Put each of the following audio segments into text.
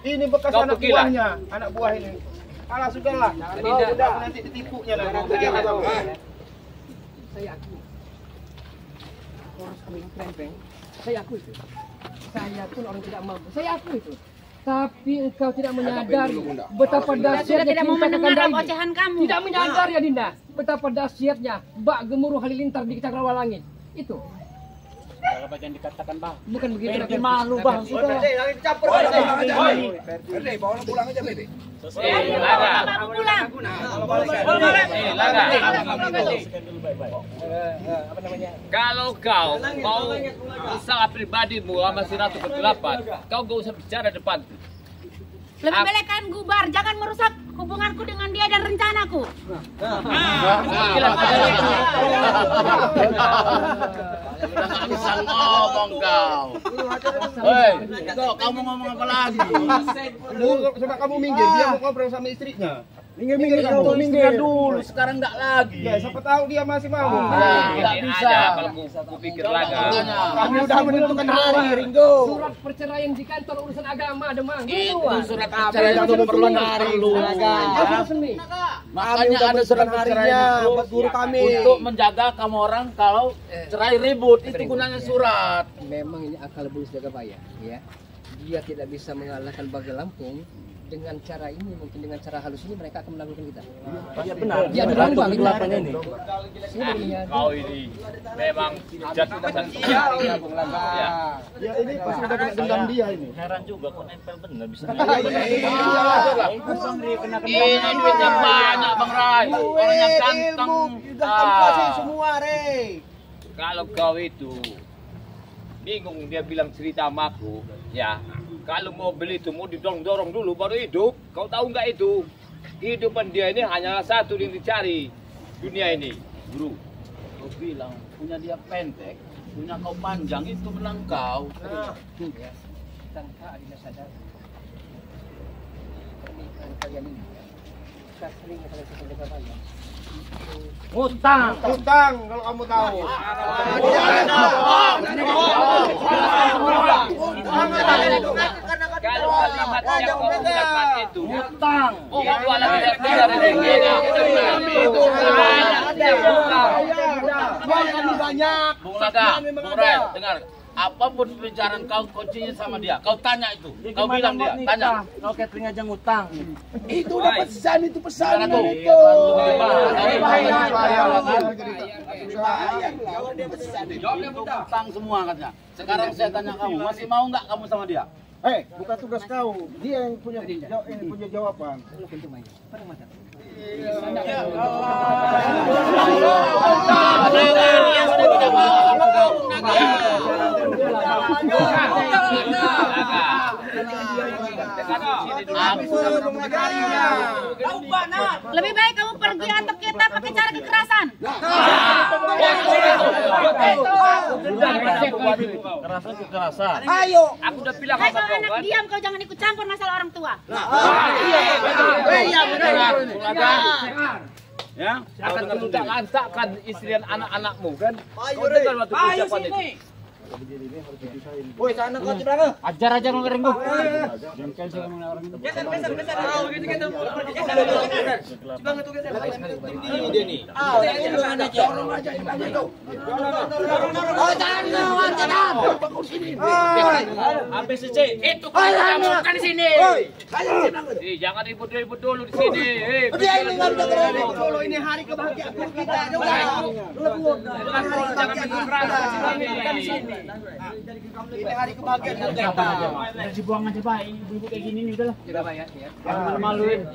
Ini bekas Kau anak pergilah. buahnya, anak buah ini. Alah sudahlah. Udah nanti ditipunya lah. Saya akui. Orang kambing krempeng, saya akui itu. Saya pun orang tidak mampu, saya akui itu. Tapi engkau tidak menyadari betapa dahsyatnya tidak mau cinta mendengar kakanda ini. ocehan kamu. Tidak menyadari ya Dinda, betapa dahsyatnya bak gemuruh halilintar di cakrawala langit. Itu. Kalau bagian dikatakan bang. Bukan begitu. Berdi malu bang. Sudah. Jangan dicampur. Berde, bawa pulang aja Berde. Laga. Kamu pulang. Laga. Apa namanya? Kalau kau mau usaha pribadimu sama si Ratu Kegelapan, kau gak usah bicara depan. Lebih baik kalian bubar, jangan merusak hubunganku dengan dia dan rencanaku. Nggak bisa ngomong kau. Hei, kamu ngomong apa lagi? Coba kamu minggir, dia mau ngobrol sama istrinya. Minggir Itu kamu. istrinya dulu, sekarang nggak lagi. Ya, siapa tahu dia masih mau. Nggak Ini bisa. aja kalau ku pikir Laga. Kami udah menentukan hari, Ringo. Surat perceraian di kantor urusan agama, Demang. Itu surat perceraian itu perlu hari lu. Aku resmi. Makanya ada surat harinya perceraian buat guru kami. untuk menjaga kamu orang kalau cerai ribut. Itu gunanya surat. Memang ini akal bulus Jagabaya, ya. Dia tidak bisa mengalahkan Baga Lampung dengan cara ini, mungkin dengan cara halus ini mereka akan melakukan kita. Iya benar. Dia ada dalam bang ini. Kau ini memang jatuh dan Ya, ini pasti udah kena dendam dia ini. Heran juga kok nempel bener bisa. ini duitnya banyak Bang Rai. Orang yang ganteng. Semua, Re. Kalau kau itu bingung dia bilang cerita sama aku, ya. Kalau mau beli itu mau didorong-dorong dulu baru hidup. Kau tahu nggak itu? Kehidupan dia ini hanyalah satu yang dicari dunia ini, Guru. Kau bilang punya dia pendek, punya kau panjang itu menang kau. Ya, tanpa adanya sadar pernikahan kalian ini, seringnya kalian sudah Jagabaya. Utang. Utang kalau kamu tahu. Kalau kalimat yang kau ucapkan itu, Utang. itu adalah tidak Banyak. Bung Laga, Bung Rai, dengar. Apapun pembicaraan kau kuncinya sama dia. Kau tanya itu. Kau bilang dia, tanya. Kau catering aja ngutang. Itu udah pesan itu Jangan tuh. itu. Jawabnya utang semua katanya. Sekarang saya tanya kamu, masih mau nggak kamu sama dia? Bukan tugas kau. Dia yang punya punya jawaban. Lebih baik kamu pergi atau kita pakai cara kekerasan. Kekerasan. Ayo. Aku udah bilang Hai sama kalau kau anak kan. diam, kau jangan ikut campur masalah orang tua. Ya, akan tidak lantakkan istri dan anak-anakmu kan. Kau dengar waktu ucapan itu. Woi, sana kau tidak. Ajar aja ngering gua. Ini dia nih. ABCC itu kamu bukan di sini. Jangan ribut-ribut dulu di sini. Dulu ini hari kebahagiaan kita. Jangan bikin di sini. Ini hari kebahagiaan kita. Dibuang aja pak, ibu-ibu kayak gini nih udahlah. Jagabaya, ya. Jangan malu-maluin.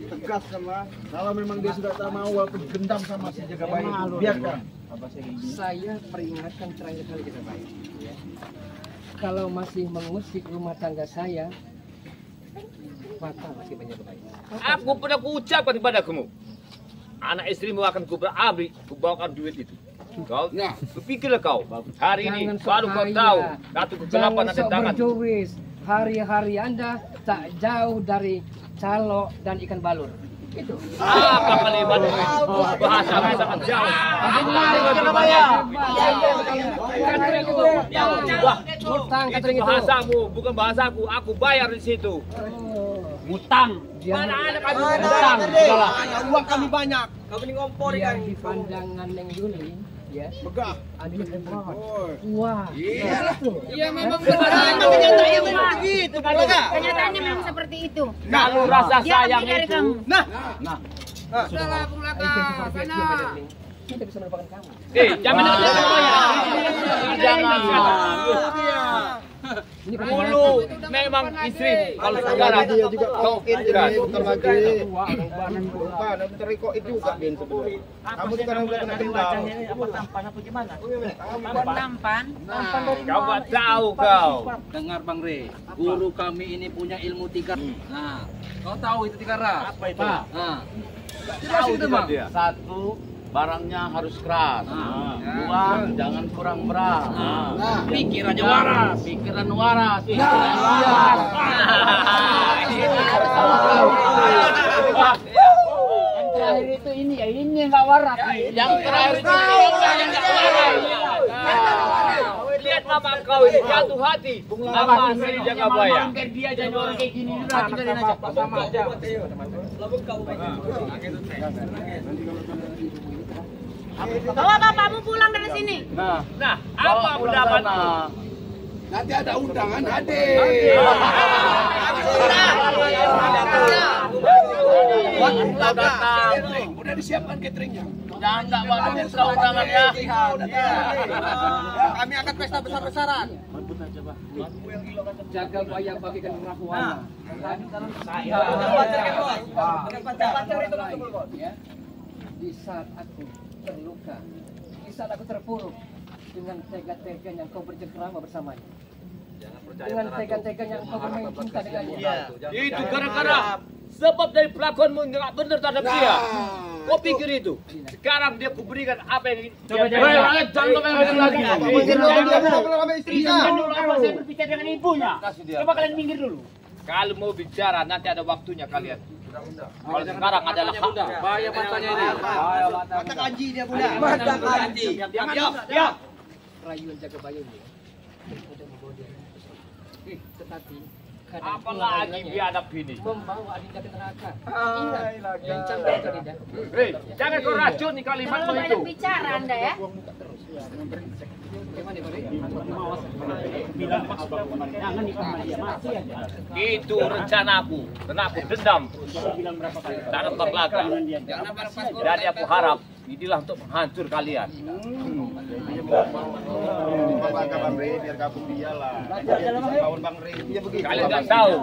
Tegas sama. Kalau memang dia sudah tak mau aku dendam sama si Jagabaya. Biarkan. Saya peringatkan terakhir kali Jagabaya, ya. Kalau masih mengusik rumah tangga saya, fatal masih banyak Jagabaya. Aku pernah kuucapkan kepada kamu. Anak istrimu akan kubawakan duit itu. Kau, berpikirlah kau. Hari ini baru kau tahu Ratu Kegelapan ada di tangan. Berjuwis. Hari-hari Anda tak jauh dari calo dan ikan balur. Itu. Apa kalimat bahasa sangat jauh. Ngutang catering Itu itu. bahasamu, bukan bahasaku. Aku bayar di situ. Ngutang. Mana ada kami Ngutang. ngutang? Udahlah. Uang kami banyak. Kami ini ngompor Yang kan. di pandangan yang Yuli, ya. Begah. Ambil handphone. Wah. Iya memang Kenyataannya memang begitu, Begah. Kenyataannya memang seperti itu. Kalau rasa Dia sayang ambil dari itu, kamu. Sudahlah, kita bisa melupakan kamu. jangan jangan. Ini Dulu memang istri. Kalau sekarang Dia juga kau bukan lagi. Bukan, Bentar kok itu juga Bin sebenarnya. Kamu sekarang udah kena dendam. Apa tampan apa gimana? Tampan. kau nggak tahu kau. Dengar Bang Re, guru kami ini punya ilmu 3. Nah, kau tahu itu 3 ras? Apa itu? Nah, tahu itu Bang. Satu, barangnya harus keras. Dua, jangan kurang berat. Pikirannya waras. Pikiran waras. Pikiran waras. Yang terakhir itu ini ya, ini nggak waras. Yang terakhir itu yang nggak waras. Lihat mama kau ini jatuh hati. Mama sendiri jaga bayar. Dia jadi orang kayak gini udah tinggalin aja. Sama aja. Bawa bapakmu pulang dari sini. Nah, apa pendapat? Nanti ada undangan hadir. Udah disiapkan cateringnya. Jangan nggak bawa buka undangan ya. Kami akan pesta besar-besaran. Jaga bayang bagikan rahwana. Ya. Di saat aku terluka, di saat aku terpuruk, dengan tega-teganya engkau bercengkrama bersamanya. Dengan tega-teganya engkau bermain cinta dengannya. Itu gara-gara sebab dari pelakuanmu nggak benar terhadap dia. Kau pikir itu? Sekarang dia kuberikan apa yang Coba dia Jangan main lagi. Minggir dulu apa saya berbicara dengan ibunya. Coba kalian minggir dulu. Kalau mau bicara nanti ada waktunya kalian. Kalau sekarang adalah hak. Bahaya matanya ini. Mata kanji dia Bunda. Mata kanji. Ya. Rayuan jaga bayang ya. Udah membawa dia. Tetapi kadang Apalagi pula biadab ini. membawa Adinda ke neraka. Ingat, yang cantik itu Adinda. Hei, jangan kau racun nih kalimatmu Terlalu itu. banyak bicara Anda ya. Gimana Pak? Jangan dipanggil dia mati aja. Itu rencanaku. Karena aku dendam. Bilang berapa kali? Tanam ke belakang. Jadi aku harap inilah untuk menghancur kalian. Bangga Bang Re, biar kabur dia lah. Lawan Bang Re. Dia begitu. Kalian nggak tahu.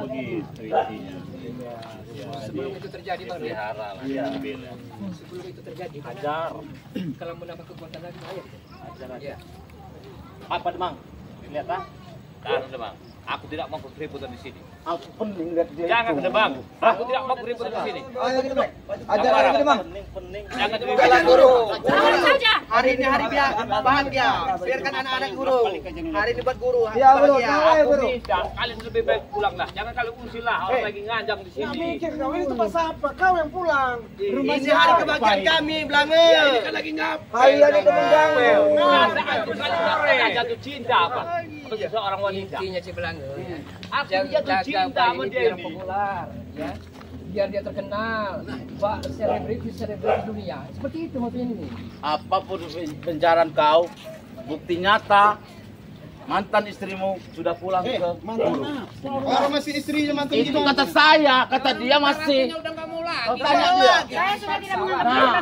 Sebelum itu terjadi Bang Ria. Sebelum itu terjadi, Ajar. kalau menambah kekuatan lagi, ayo. Ya. Apa demang? Lihat ah. Tahan Demang. Aku tidak mau keributan di sini. Aku pening lihat dia. Jangan Demang. Aku tidak mau keributan di sini. Ayo kita Bang. Ajar lagi Bang. Pening. Jangan Jalan keributan. guru. Tahan saja. Hari ini hari dia bahagia. Biarkan anak-anak guru. Hari ini buat guru. Iya guru. Aku tidak. Kalian lebih baik pulanglah. Jangan kalian usilah. Orang lagi nganjang di sini. Kau itu masa apa? Kau yang pulang. Ini hari kebahagiaan kami, Blange. Ini kan lagi ngap. Hari ini kebahagiaan. Masa aku kalian jatuh cinta apa? Atau seorang wanita? Intinya Cibelangga, ya. Aku jatuh Jaga cinta sama bayi dia biar ini. populer, ya. Biar dia terkenal, Pak selebriti dunia. Seperti itu maksudnya ini. Apapun penjarahan kau, bukti nyata mantan istrimu sudah pulang ke guru. Orang masih istrinya mantan Itu kata saya, kata dia masih. Kau tanya dia. Saya sudah tidak menganggap Nah,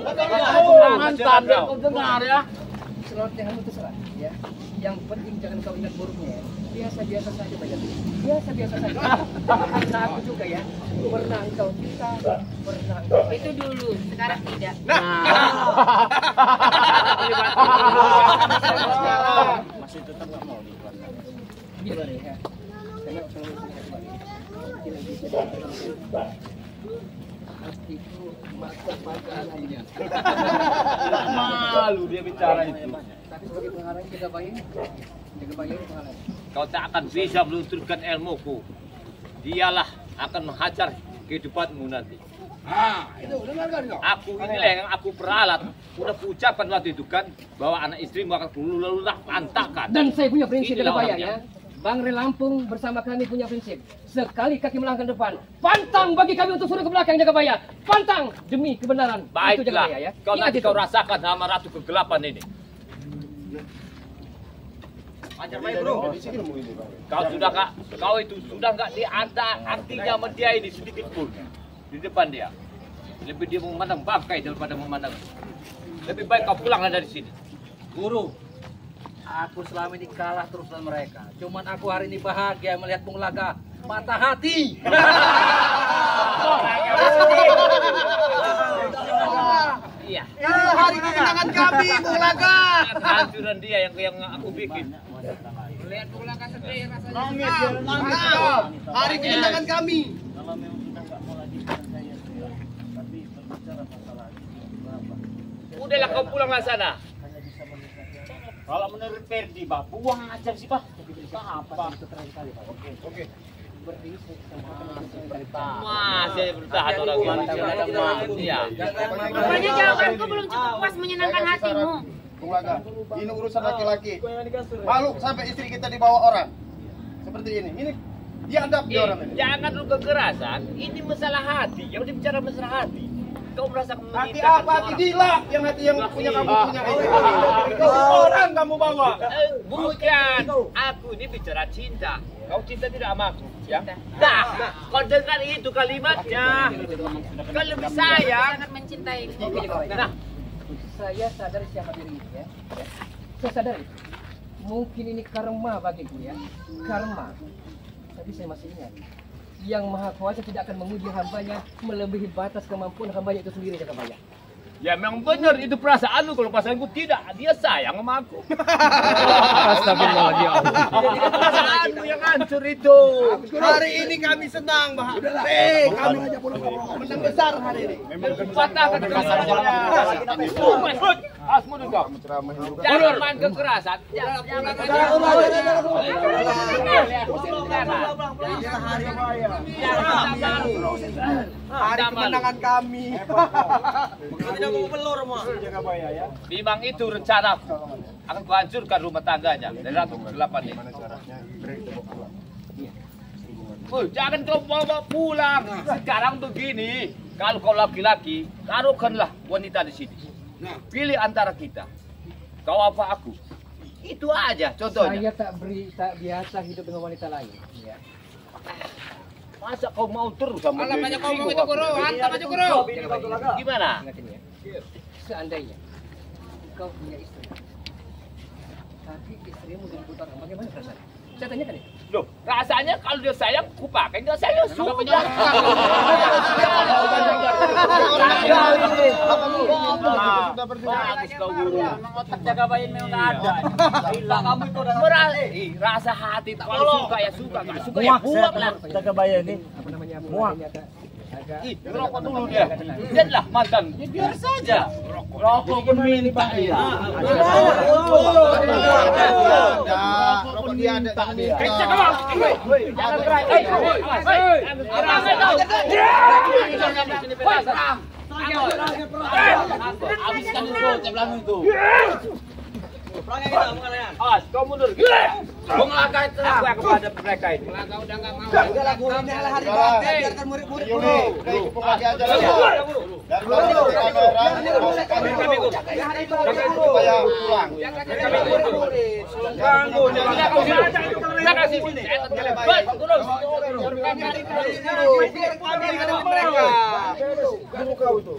sebagai suami saya. mantan dia kau dengar ya. Selotehanmu terserah, ya. Yang penting jangan kau ingat buruknya. Biasa-biasa saja banyak. Biasa-biasa saja. Karena aku juga ya. Pernah engkau cinta, pernah engkau Itu dulu, sekarang tidak. Masih tetap nggak mau gimana ya? Karena kalau tidak bisa hatiku mata-mataannya. Malu dia bicara itu. Tapi sebagai penghalang jaga bayang penghalang. Kau tak akan bisa melunturkan ilmuku. Dialah akan menghajar kehidupanmu nanti. Itu dengarkan kau. Aku inilah yang aku peralat. Udah kuucapkan waktu itu kan bahwa anak istrimu akan lalu pantakan. Dan saya punya prinsip Inilah Jagabaya orangnya. ya. Bang Re Lampung bersama kami punya prinsip. Sekali kaki melangkah ke depan, pantang bagi kami untuk suruh ke belakang Jagabaya. Pantang demi kebenaran. Itu Baiklah, Jagabaya ya. kau Ingat nanti itu. kau rasakan sama Ratu Kegelapan ini. Ajar baik bro. Kau sudah kak, kau itu sudah nggak diantar artinya sama dia ini sedikit pun di depan dia. Lebih dia memandang bangkai daripada memandang. Lebih baik kau pulanglah dari sini. Guru, aku selama ini kalah terus dengan mereka. Cuman aku hari ini bahagia melihat Bung Laga patah hati. Iya. Ya, hari kemenangan kami, Bung Laga. Kehancuran dia yang aku bikin. Melihat Bung Laga sedih rasanya. Mantap. Hari kemenangan kami. Udahlah kau pulanglah sana. Kalau menurut Ferdi, Pak, buang aja sih, Pak. Apa? Oke. Masih bertahan orang ini. Iya. Rupanya jawabanku belum cukup puas menyenangkan hatimu. Bung Laga, ini urusan laki-laki. Malu sampai istri kita dibawa orang. Seperti ini. Ini diadab dia orang ini. Jangan lu kekerasan. Ini masalah hati. Yang bicara masalah hati. Kau merasa Hati apa? Hati gila yang hati yang punya kamu punya itu. Orang kamu bawa. Bukan. Aku ini bicara cinta. Kau cinta tidak sama aku, ya? Nah, kau dengar itu kalimatnya. Kau lebih sayang. Sangat mencintai. Nah, Saya sadar siapa diri ini ya. Saya sadar itu. Mungkin ini karma bagiku ya. Karma. Tapi saya masih ingat. Yang Maha Kuasa tidak akan menguji hambanya melebihi batas kemampuan hambanya itu sendiri Jagabaya. ya memang benar itu perasaan lu. Kalau perasaanku tidak, dia sayang sama aku. Astagfirullah ya Allah. Perasaanmu yang hancur itu. Hari ini kami senang, Bah. Kami aja pulang menang besar hari ini. Patahkan kekerasannya. Asmu kau. Jangan main kekerasan. Hari kemenangan kami. Tidak mau pelur, Mas. Memang itu rencanaku. Akan kuhancurkan rumah tangganya dari Ratu Kegelapan ini. Jangan kau bawa pulang. Sekarang begini, kalau kau laki-laki, taruhkanlah wanita di sini. Pilih antara kita. Kau apa aku? Itu aja contohnya. Saya tak biasa hidup dengan wanita lain. Ya. Masa kau mau terus sama dia? Banyak ngomong itu guru, hantam aja guru. Gimana? Ingat ini ya. Seandainya engkau punya istri, tapi istrimu direbut orang, bagaimana perasaan? Saya tanyakan itu. Loh, rasanya kalau dia sayang, ku pakai. Enggak sayang, sudah. Bagus kau guru. Otak Jagabaya memang nggak ada. Hilang kamu itu udah. Rasa hati kalau suka ya suka, nggak suka ya buang lah. Jagabaya ini. Apa namanya? Muak. Ini agak Rokok dulu dia. Lihatlah mantan. Ya biar saja. Rokok pemilik Pak. Rokok dia ada tak nih. Jangan gerak. Habiskan itu, ceblang itu. Awas, kau mundur. Bung Laga itu. Aku yang kepada mereka ini. Udah guru ini adalah hari bahagia, biarkan murid-murid guru. Cukup lagi aja lah. Dan supaya pulang. Ganggu. Terima kasih.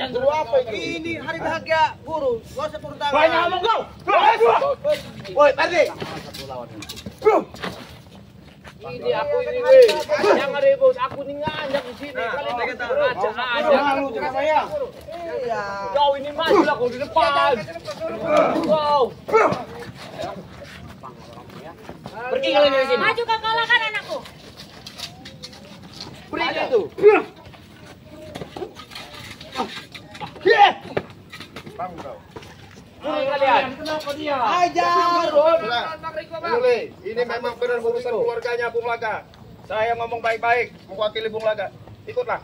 Guru apa ini? Hari bahagia guru. Gua usah turun tangan. Banyak ngomong kau. Woi, Pardi. Ini aku ini, weh. Jangan ribut. Aku ini ngajak di sini. Kalian ngajak. Jagabaya. Kau ini majulah kau di depan. Kau. Pergi kalian dari sini. Maju kau kalahkan anakku. Beri itu. Kalian. Ajar. Mulai. Ini memang benar urusan keluarganya Bung Laga. Saya ngomong baik-baik, mewakili Bung Laga. Ikutlah.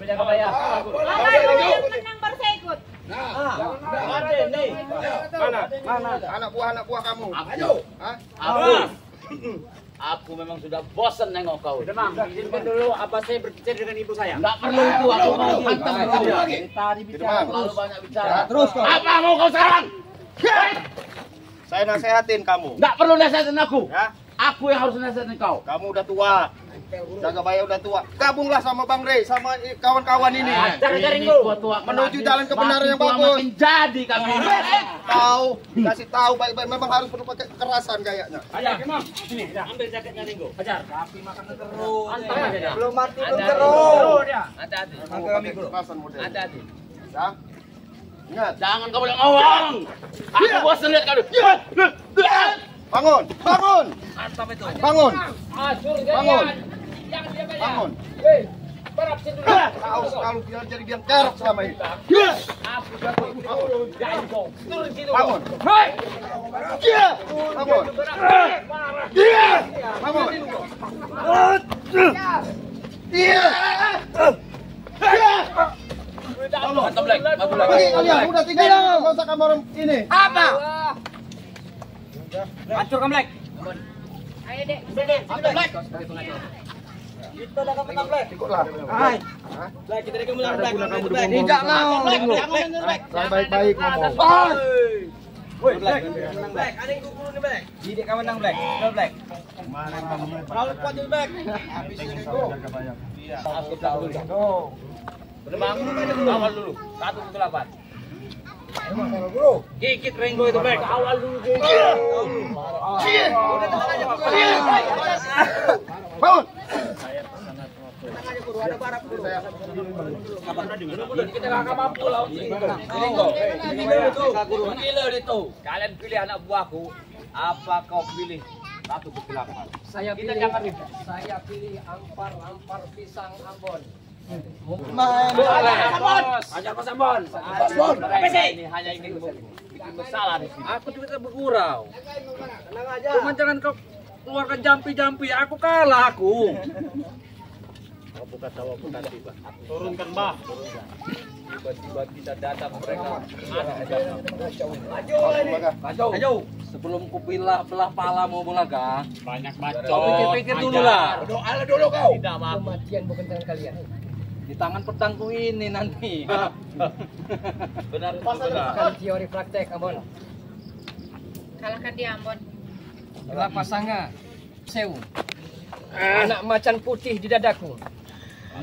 Jaga bayar. Yang menang baru saya ikut. Mana? Anak buah kamu. Hah? Aku memang sudah bosan nengok kau. Udah, Mang. Izinkan dulu apa saya berbicara dengan ibu saya. Enggak perlu itu, aku mau hantam kau lagi. Tadi bicara Terlalu banyak bicara. Ya, terus kau. Apa mau kau sekarang? Saya nasehatin kamu. Enggak perlu nasihatin aku. Ya, Aku yang harus nasihatin kau. kamu udah tua. Jaga bayar udah tua. Gabunglah sama Bang Rey, sama kawan-kawan ini. Ini tua-tua Menuju jalan kebenaran yang makin tua, bagus. makin jadi kami. Tahu, kasih tahu baik-baik. Memang harus perlu pakai kekerasan gayanya. Ajar, Mam. Sini, ambil jaketnya Ringo. Ajar. Tapi makan terus. Antar aja dia. Belum mati belum Ada. terus. Hati-hati. Kamu pakai kekerasan model. Hati-hati. Ya. Ingat, Jangan kau bilang ngomong. Aku bosan lihat kau. bangun, bangun, Mantap itu. bangun, Asur bangun, Jangan dia bayar. bangun. Berap sini dulu. Kau selalu jadi biang kerok selama ini. Aku dulu. Jangan kau. Turun sini. Bangun. Hei. Bangun. Bangun. Mantap Black. Mantap Black. Pergi kalian, udah tinggal. Nggak usah kamar ini. Apa? Hancurkan Black. Ayo, Dek. Mantap Black. Kita udah menang Black. Ikutlah. Hai. Black, kita udah menang Black. Tidak mau. Black. Saya baik-baik ngomong. Woi, Black. Menang Black. Ada yang dulu nih Black. Jadi kamu menang Black. Udah Black. Terlalu kuat nih Black. Aku tahu dulu. Udah bangun. Awal dulu. 118. Gigit Ringo itu Black. Awal dulu. Udah tenang aja Pak. Bangun. Ada barang dulu. Kita enggak mampu lah. Ringo. Gila itu. Kalian pilih anak buahku. Apa kau pilih? 118. Saya Kita pilih, jangan ribut. saya pilih ampar pisang Ambon. Ajar Mas Ambon. Apa sih? Ini hanya ingin bikin masalah di sini. Aku juga bergurau. Tenang aja. Cuma jangan kau keluarkan jampi-jampi. Aku kalah aku. Turunkan Mbah. Tiba-tiba kita datang mereka. Ayo. Sebelum ku belah palamu Bulaga. Banyak Kau bacot. pikir-pikir dulu lah. Doa dulu kau. Tidak mampu. Kematian bukan tangan kalian. Di tangan pedangku ini nanti. Benar benar. Bukan teori praktek Ambon. Kalahkan dia, Ambon. Itulah pasangnya Sewu. Anak macan putih di dadaku.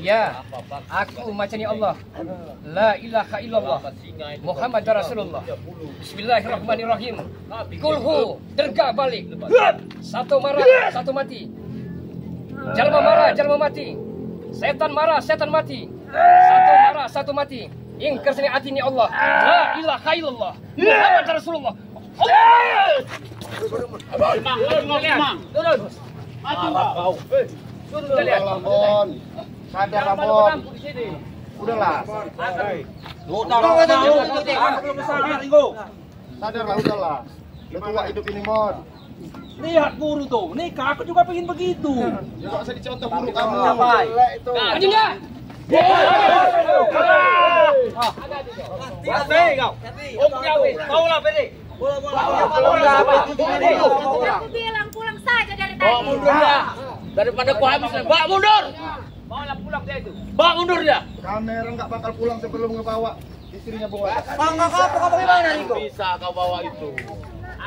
Ya, aku macani Allah. La ilaha illallah. Muhammad Rasulullah. Bismillahirrahmanirrahim. Kulhu, derga balik. Satu marah, satu mati. Jalma marah, jalma mati. Setan marah, setan mati. Satu marah, satu mati. Ingkar sini hati ni Allah. La ilaha illallah. Muhammad Rasulullah. Mang. Turun. Udah Lambon. Sadar Lambon. Udahlah. Sadarlah udahlah. Udah tua hidup ini Mon. Lihat guru tuh. Nikah aku juga pengen begitu. Ya nggak usah dicontoh guru kamu. Apa? Itu. Maju enggak? Kau lah Pedi. Aku bilang pulang saja dari Bawa tadi. mundur dia. Daripada ku habis. Bawa mundur. Maulah pulang dia itu. Bawa mundur dia. Kamera nggak bakal pulang sebelum ngebawa istrinya bawa. Bisa kau bawa itu.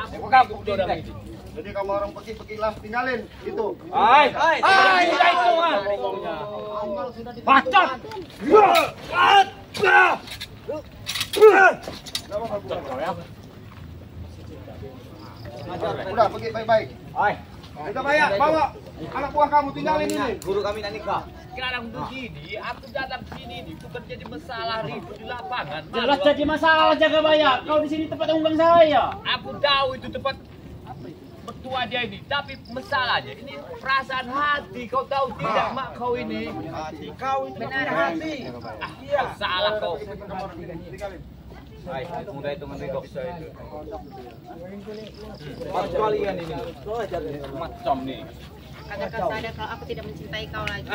Aku kabur dia udah ini. Jadi kamu orang pergi-pergilah tinggalin itu. Hai. Tidak itu kan. Bacot. Udah pergi baik-baik. Hai. Kita bayar, bawa anak buah kamu tinggalin ini. Guru kami nak nikah. Sekarang begini, aku datang sini ini bukan jadi masalah ribut di lapangan. Jelas jadi masalah jaga bayar. Kau di sini tempat unggang saya. Aku tahu itu tempat mertua dia ini, tapi masalahnya ini perasaan hati. Kau tahu tidak mak kau ini? Hati kau itu Benar. hati. Iya. Salah kau. Hai, mudah itu menriko bisa itu. Pas kalian ini. Macam nih. agar kau sadar kalau aku tidak mencintai kau lagi.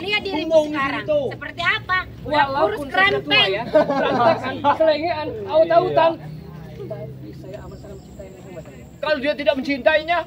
Lihat dirimu sekarang, seperti apa? Udah kurus kerempeng. Ya, berantakan, selengean, aut-autan. Tapi saya amat sangat mencintai Neng Mas. Kalau dia tidak mencintainya,